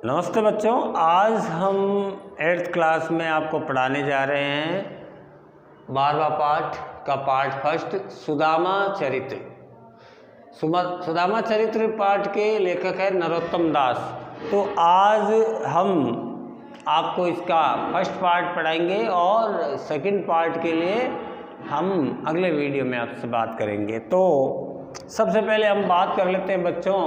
नमस्ते बच्चों, आज हम 8th क्लास में आपको पढ़ाने जा रहे हैं 12वां पाठ का पाठ फर्स्ट सुदामा चरित्र। सुदामा चरित्र पाठ के लेखक है नरोत्तम दास। तो आज हम आपको इसका फर्स्ट पार्ट पढ़ाएंगे और सेकंड पार्ट के लिए हम अगले वीडियो में आपसे बात करेंगे। तो सबसे पहले हम बात कर लेते हैं बच्चों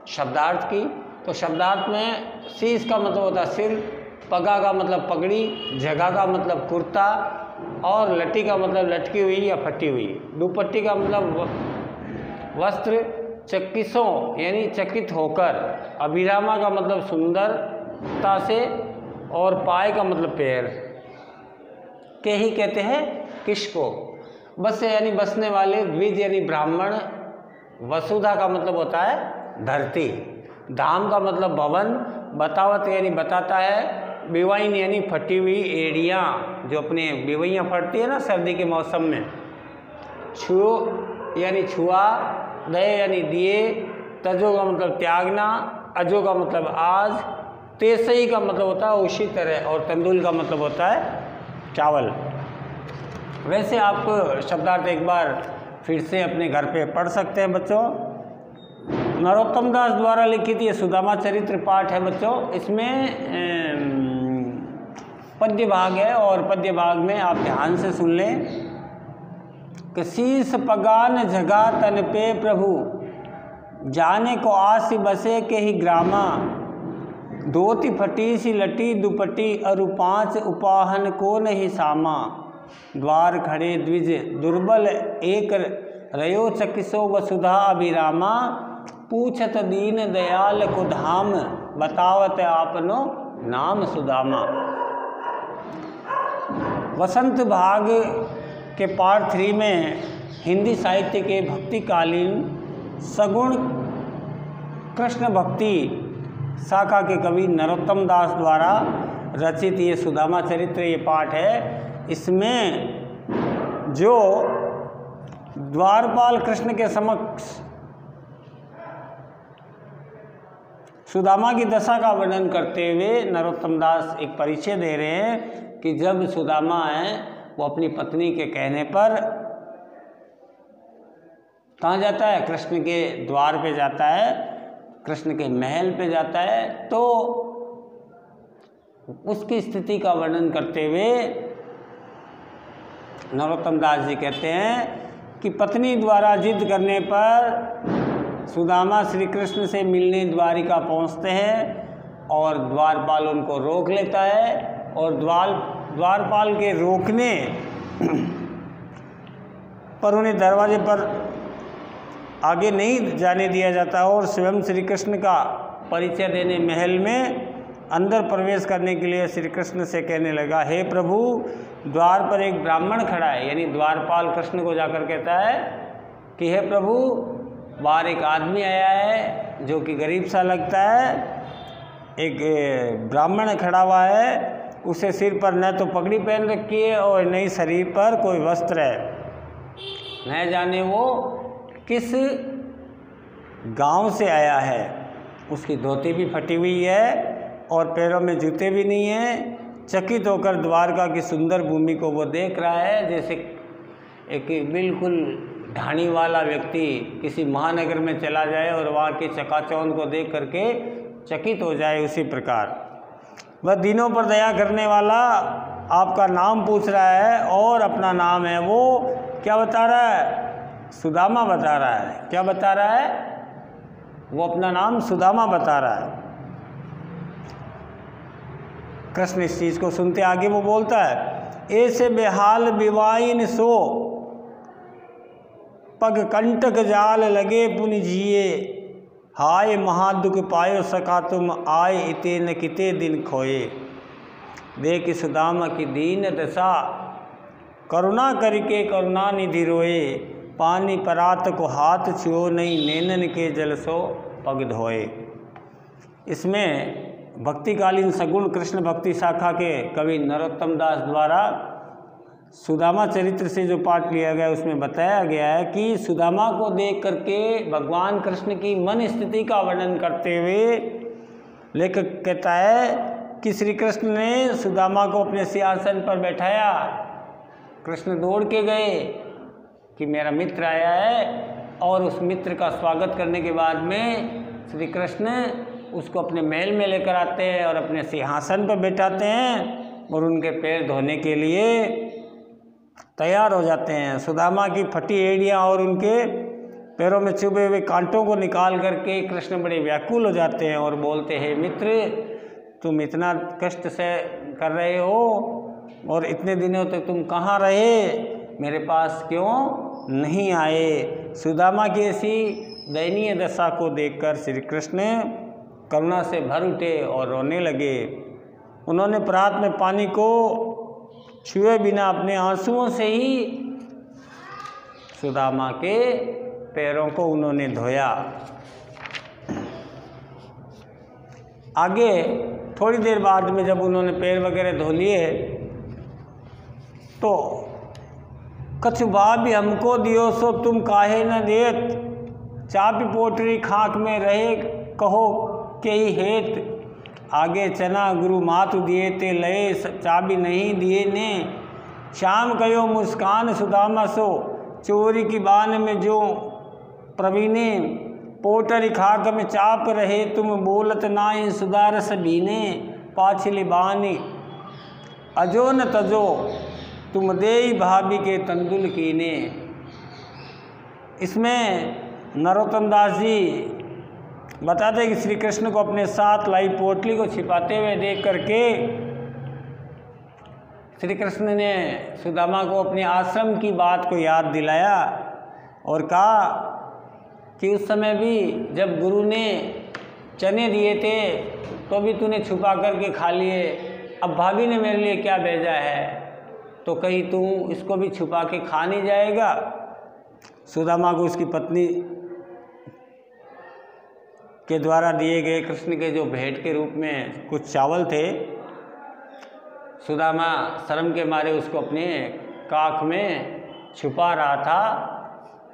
शब्दार्थ की। तो शब्दार्थ में शीश का मतलब होता है सिर, पगा का मतलब पगड़ी, जगह का मतलब कुर्ता और लटी का मतलब लटकी हुई या फटी हुई। दुपट्टी का मतलब वस्त्र, चकिसों यानी चकित होकर, अभिरामा का मतलब सुंदरता से और पाए का मतलब पैर के ही कहते हैं किसको। बस यानी बसने वाले, द्विज यानी ब्राह्मण, वसुधा का मतलब होता है धरती, धाम का मतलब भवन, बतावत यानी बताता है, बिवाइन यानी फटी हुई एड़ियाँ जो अपने बिवैयाँ फटती है ना सर्दी के मौसम में, छुओ यानी छुआ, दये यानी दिए, तजो का मतलब त्यागना, अजो का मतलब आज, तेसई का मतलब होता है उसी तरह, और तंदुल का मतलब होता है चावल। वैसे आप शब्दार्थ एक बार फिर से अपने घर पे पढ़ सकते हैं बच्चों। नरोत्तम दास द्वारा लिखित ये सुदामा चरित्र पाठ है बच्चों। इसमें पद्य भाग है और पद्य भाग में आप ध्यान से सुन लें कि शीस पगान जगा तन पे प्रभु, जाने को आसी बसे के ही ग्रामा, धोती फटी सी लटी दुपट्टी अरु पाँच उपाहन को नहीं सामा, द्वार खड़े द्विज दुर्बल एक रयो चकिसो वसुधा अभिरामा, पूछत दीन दयाल को धाम, बतावत आपनो नाम सुदामा। वसंत भाग के पार्ट 3 में हिंदी साहित्य के भक्तिकालीन सगुण कृष्ण भक्ति शाखा के कवि नरोत्तम दास द्वारा रचित ये सुदामा चरित्र ये पाठ है। इसमें जो द्वारपाल कृष्ण के समक्ष सुदामा की दशा का वर्णन करते हुए नरोत्तम दास एक परिचय दे रहे हैं कि जब सुदामा है वो अपनी पत्नी के कहने पर कहाँ जाता है, कृष्ण के द्वार पे जाता है, कृष्ण के महल पे जाता है, तो उसकी स्थिति का वर्णन करते हुए नरोत्तम दास जी कहते हैं कि पत्नी द्वारा जिद करने पर सुदामा श्री कृष्ण से मिलने द्वारिका पहुंचते हैं और द्वारपाल उनको रोक लेता है, और द्वारपाल के रोकने पर उन्हें दरवाजे पर आगे नहीं जाने दिया जाता और स्वयं श्री कृष्ण का परिचय देने महल में अंदर प्रवेश करने के लिए श्री कृष्ण से कहने लगा, हे प्रभु, द्वार पर एक ब्राह्मण खड़ा है। यानी द्वारपाल कृष्ण को जाकर कहता है कि हे प्रभु, बाहर एक आदमी आया है जो कि गरीब सा लगता है, एक ब्राह्मण खड़ा हुआ है, उसे सिर पर न तो पगड़ी पहन रखी है और न ही शरीर पर कोई वस्त्र है, न जाने वो किस गांव से आया है, उसकी धोती भी फटी हुई है और पैरों में जूते भी नहीं हैं। चकित होकर द्वारका की सुंदर भूमि को वो देख रहा है जैसे एक बिल्कुल ढाणी वाला व्यक्ति किसी महानगर में चला जाए और वहाँ के चकाचौंध को देख करके चकित हो जाए, उसी प्रकार वह दीनों पर दया करने वाला आपका नाम पूछ रहा है और अपना नाम है वो क्या बता रहा है, सुदामा बता रहा है। क्या बता रहा है, वो अपना नाम सुदामा बता रहा है। कृष्ण इस चीज़ को सुनते आगे वो बोलता है, ऐसे बेहाल बिवाइन सो पग कंटक जाल लगे पुनि जिए, हाय महादुख पायो सका तुम आए इते न किते दिन खोए, देख सुदामा की दीन दशा करुणा करके करुणा निधि रोए, पानी परात को हाथ छुओ नहीं नैनन के जल सो पग धोए। इसमें भक्तिकालीन सगुण कृष्ण भक्ति शाखा के कवि नरोत्तम दास द्वारा सुदामा चरित्र से जो पाठ लिया गया उसमें बताया गया है कि सुदामा को देख करके भगवान कृष्ण की मन स्थिति का वर्णन करते हुए लेखक कहता है कि श्री कृष्ण ने सुदामा को अपने सिंहासन पर बैठाया। कृष्ण दौड़ के गए कि मेरा मित्र आया है, और उस मित्र का स्वागत करने के बाद में श्री कृष्ण उसको अपने महल में लेकर आते हैं और अपने सिंहासन पर बैठाते हैं और उनके पैर धोने के लिए तैयार हो जाते हैं। सुदामा की फटी एड़ियाँ और उनके पैरों में चुभे हुए कांटों को निकाल करके कृष्ण बड़े व्याकुल हो जाते हैं और बोलते हैं, मित्र तुम इतना कष्ट से कर रहे हो और इतने दिनों तक तुम कहाँ रहे, मेरे पास क्यों नहीं आए। सुदामा की ऐसी दयनीय दशा को देखकर श्री कृष्ण करुणा से भर उठे और रोने लगे। उन्होंने प्रात में पानी को छुए बिना अपने आंसुओं से ही सुदामा के पैरों को उन्होंने धोया। आगे थोड़ी देर बाद में जब उन्होंने पैर वगैरह धो लिए तो कछु भाभी हमको दियो सो तुम काहे न देत, चाबी पोटरी खाक में रहे कहो के ही हेत। आगे चना गुरु मातु दिए ते लए चाबी नहीं दिए ने, शाम कयो मुस्कान सुदामा सो चोरी की बान में जो प्रवीणे। पोटरी खाक में चाप रहे तुम बोलत नाई सुदारस बीने। पाछली बानी अजो न तजो तुम देई भाभी के तंदुल कीने। इसमें नरोत्तम दास जी बताते कि श्री कृष्ण को अपने साथ लाई पोटली को छिपाते हुए देख करके श्री कृष्ण ने सुदामा को अपने आश्रम की बात को याद दिलाया और कहा कि उस समय भी जब गुरु ने चने दिए थे तो भी तूने छुपा करके खा लिए, अब भाभी ने मेरे लिए क्या भेजा है तो कहीं तू इसको भी छुपा के खा नहीं जाएगा। सुदामा को उसकी पत्नी के द्वारा दिए गए कृष्ण के जो भेंट के रूप में कुछ चावल थे, सुदामा शर्म के मारे उसको अपने काख में छुपा रहा था।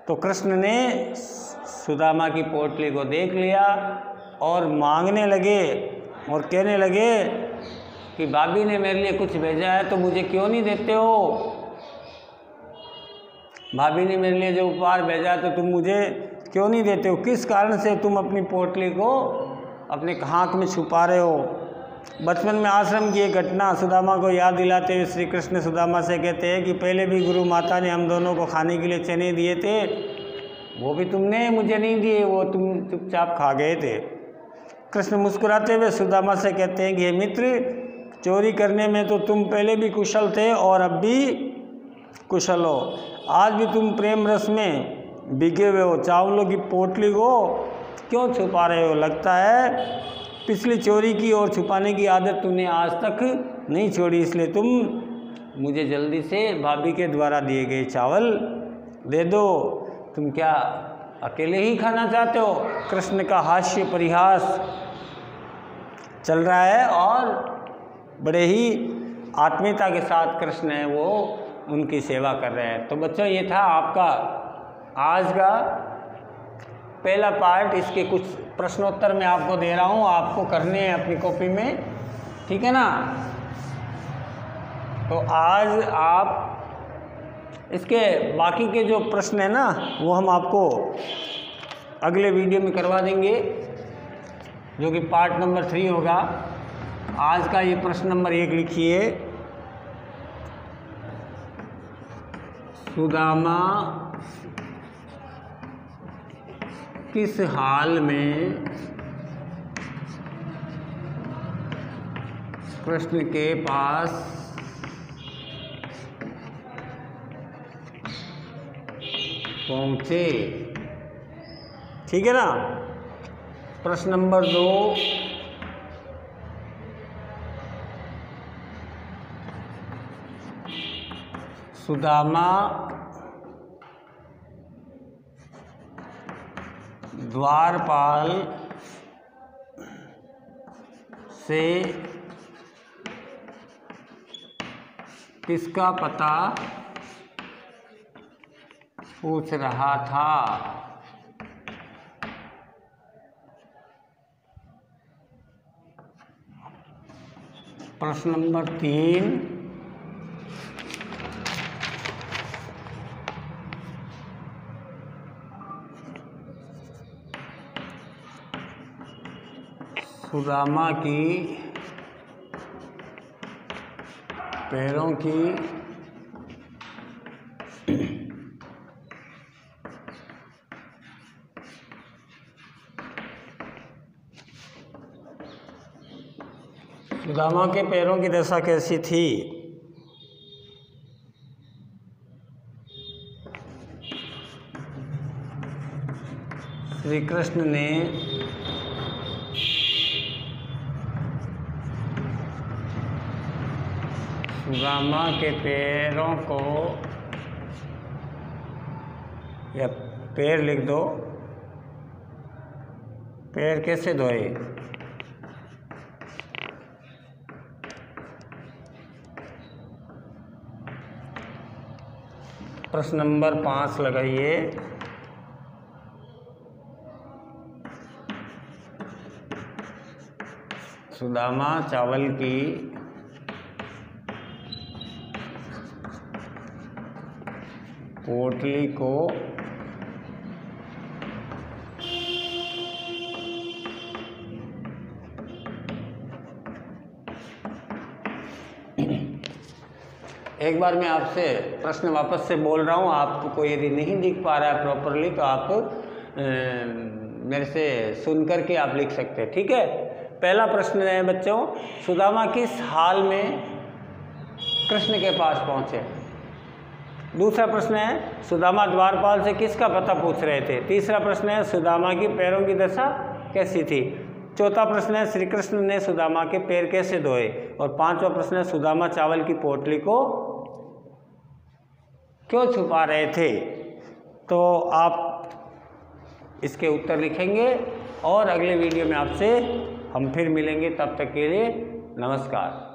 तो कृष्ण ने सुदामा की पोटली को देख लिया और मांगने लगे और कहने लगे कि भाभी ने मेरे लिए कुछ भेजा है तो मुझे क्यों नहीं देते हो, भाभी ने मेरे लिए जो उपहार भेजा है तो तुम मुझे क्यों नहीं देते हो, किस कारण से तुम अपनी पोटली को अपने खाक में छुपा रहे हो। बचपन में आश्रम की एक घटना सुदामा को याद दिलाते हुए श्री कृष्ण सुदामा से कहते हैं कि पहले भी गुरु माता ने हम दोनों को खाने के लिए चने दिए थे, वो भी तुमने मुझे नहीं दिए, वो तुम चुपचाप खा गए थे। कृष्ण मुस्कुराते हुए सुदामा से कहते हैं कि हे मित्र, चोरी करने में तो तुम पहले भी कुशल थे और अब भी कुशल हो, आज भी तुम प्रेम रस में भीगे हुए हो, चावलों की पोटली को क्यों छुपा रहे हो, लगता है पिछली चोरी की और छुपाने की आदत तूने आज तक नहीं छोड़ी, इसलिए तुम मुझे जल्दी से भाभी के द्वारा दिए गए चावल दे दो। तुम क्या अकेले ही खाना चाहते हो। कृष्ण का हास्य परिहास चल रहा है और बड़े ही आत्मीयता के साथ कृष्ण है वो उनकी सेवा कर रहे हैं। तो बच्चों, ये था आपका आज का पहला पार्ट। इसके कुछ प्रश्नोत्तर मैं आपको दे रहा हूँ, आपको करने हैं अपनी कॉपी में, ठीक है ना। तो आज आप इसके बाकी के जो प्रश्न है ना वो हम आपको अगले वीडियो में करवा देंगे, जो कि पार्ट नंबर 3 होगा। आज का ये प्रश्न नंबर 1 लिखिए, सुदामा किस हाल में कृष्ण के पास पहुंचे, ठीक है ना। प्रश्न नंबर 2, सुदामा द्वारपाल से किसका पता पूछ रहा था। प्रश्न नंबर 3, सुदामा की पैरों की सुदामा के पैरों की दशा कैसी थी? श्री कृष्ण ने सुदामा के पैरों को, या पैर लिख दो, पैर कैसे धोए? प्रश्न नंबर 5 लगाइए। सुदामा चावल की पोटली को एक बार मैं आपसे प्रश्न वापस से बोल रहा हूँ, आपको यदि नहीं दिख पा रहा है प्रॉपरली तो आप मेरे से सुन करके आप लिख सकते हैं, ठीक है। पहला प्रश्न है बच्चों, सुदामा किस हाल में कृष्ण के पास पहुँचे? दूसरा प्रश्न है, सुदामा द्वारपाल से किसका पता पूछ रहे थे? तीसरा प्रश्न है, सुदामा की पैरों की दशा कैसी थी? चौथा प्रश्न है, श्री कृष्ण ने सुदामा के पैर कैसे धोए? और पांचवा प्रश्न है, सुदामा चावल की पोटली को क्यों छुपा रहे थे? तो आप इसके उत्तर लिखेंगे और अगले वीडियो में आपसे हम फिर मिलेंगे। तब तक के लिए नमस्कार।